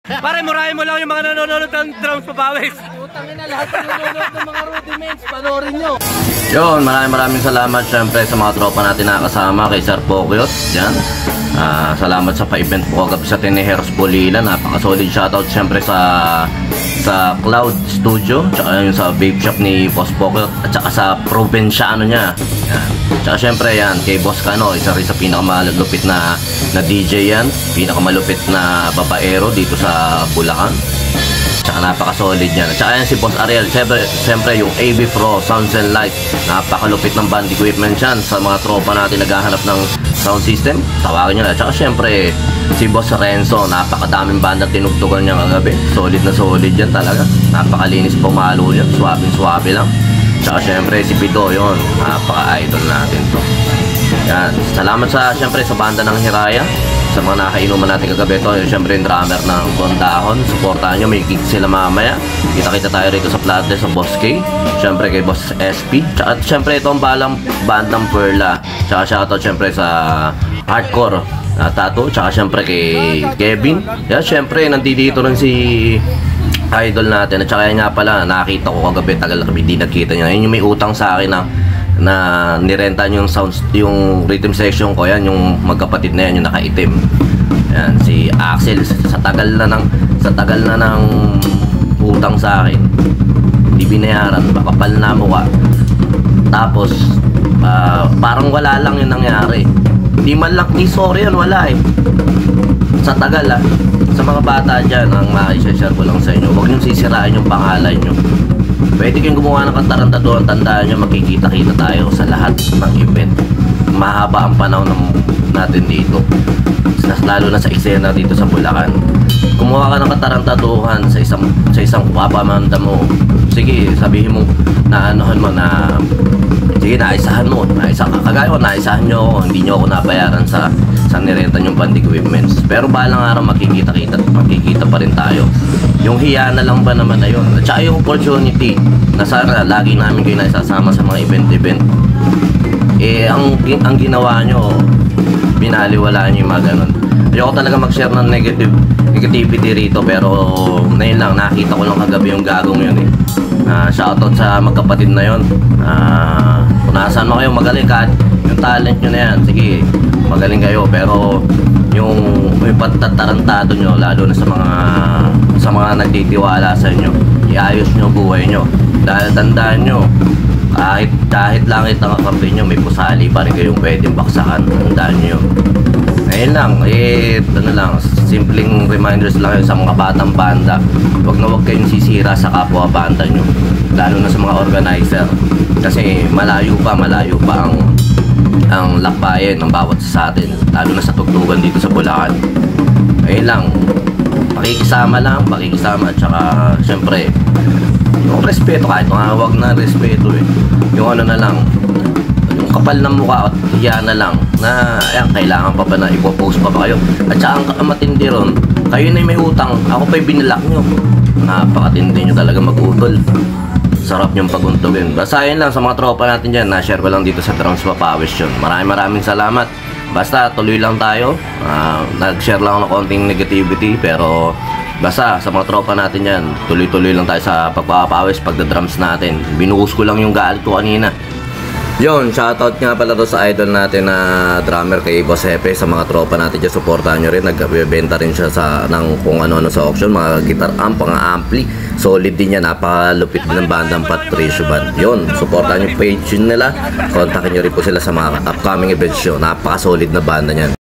Pare, murahin mo lang yung mga nanonood ng Drums Papawis. Utangin na lahat ng nanonood ng mga rudiments, panoorin nyo. Yun, maraming salamat syempre sa mga tropa natin na kasama kay Sir Pokyot. Yan. Salamat sa pa-event po kagabi sa Tinejeros Bolila. Napaka-solid shoutout syempre sa Cloud Studio, tsaka yung sa vape shop ni Boss Pokyot, at tsaka sa probinsyaano niya. Yan. Tsaka syempre yan, kay Boss Kano, isa rin sa pinakamalupit na DJ yan, pinakamalupit na babaero dito sa Bulacan. Tsaka napaka-solid yan. Tsaka yan si Boss Ariel, siyempre yung AB Pro Sounds and Light, napakalupit ng band equipment yan sa mga tropa natin naghahanap ng sound system, tawagin nyo na. Tsaka siyempre si Boss Renzo, napakadaming banda tinugtugan niya kagabi. Solid na solid yan talaga, napakalinis pumalo yan, swabe lang. Tsaka siyempre si Pito, yun, napaka-idol natin to. Yan, salamat siyempre sa banda ng Hiraya, sa mga nakainuman natin kagabi ito. Siyempre yung drummer ng Bondahon, supportahan nyo, may gig sila mamaya. Kita tayo rito sa Platte, sa Boss K, siyempre kay Boss SP, tsaka siyempre itong balang band ng Perla. Tsaka shoutout siyempre sa Hardcore Tattoo, tsaka siyempre kay Kevin. Yan, siyempre nandito rin si idol natin. At saka yan nga pala, nakita ko kagabi, tagal kami di nagkita niya. Yun yung may utang sa akin na nirenta yung sounds, yung rhythm section ko. Yan yung magkapatid na yan, yung nakaitim. Yan si Axel, sa tagal na ng utang sa akin, di binayaran, makapal na mukha. Tapos parang wala lang yung nangyari. Di man lang ni sorry yan, wala eh. Sa tagal sa mga bata dyan, ang ma-share ko lang sa inyo, huwag nyo sisirain yung pangalan nyo. Pwede kayong gumawa ng katarantaduhan, tandaan nyo, makikita-kita tayo sa lahat ng event. Mahaba ang panahon natin dito, lalo na sa eksena dito sa Bulacan. Kumuha ka ng katarantaduhan sa isang papamanda mo. Sige, sabihin mo na anuhan mo na, sige, naisahan mo, kagaya ko, naisahan nyo ako, hindi nyo ako nabayaran sa nirenta yung band equipments. Pero balang araw makikita pa rin tayo. Yung hiya na lang ba naman na yun, at saka yung opportunity na sana lagi namin kayo naisasama sa mga event. Ang ginawa nyo, binaliwala nyo yung mga ganun. Ayoko talaga mag-share ng negativity rito, pero ngayon lang, nakita ko lang kagabi yung gagong yun eh. Shoutout sa magkapatid na yun. Kung nasaan mo kayo, magaling kahit yung talent nyo na yan, sige, magaling kayo, pero yung pagtatarantado nyo, lalo na sa mga nagtitiwala sa inyo, iayos nyo buhay nyo. Dahil tandaan nyo, kahit langit ang kakampi nyo, may pusali pa rin kayong pwedeng baksakan. Tandaan nyo. Ngayon lang, simpleng reminders lang yun sa mga batang banda. Huwag kayong sisira sa kapwa banda nyo, lalo na sa mga organizer, kasi malayo pa ang lakbayan ng bawat sa atin, lalo na sa tugtugan dito sa Bulacan. Ngayon lang, pakikisama at saka syempre yung respeto, kahit wag na respeto eh, yung ano na lang, yung kapal ng mukha at hiya na lang na kailangan pa ba na ipopost pa ba kayo. At saka ang matindi ron, kayo na may utang, ako pa'y binilak nyo. Napakatindi nyo talaga mag-utol. Sarap yung paguntugin. Basta yun lang sa mga tropa natin dyan, na-share ko lang dito sa Drums Papawis yun. Maraming salamat. Basta tuloy lang tayo. Nag-share lang ng konting negativity, pero basta sa mga tropa natin dyan, tuloy lang tayo sa pagpapawis, pagda-drums natin. Binuhos ko lang yung galit ko kanina. Yun, shoutout nga pala to sa idol natin na drummer kay Boss Hepe. Sa mga tropa natin dyan, supportahan nyo rin. Nagbebenta rin siya ng kung ano-ano sa auction, mga guitar amp, mga ampli. Solid din yan, napalupit din ng bandang Patricio Band. Yun, supportahan nyo page nila. Kontakin nyo rin po sila sa mga upcoming events nyo. Napaka-solid na banda nyan.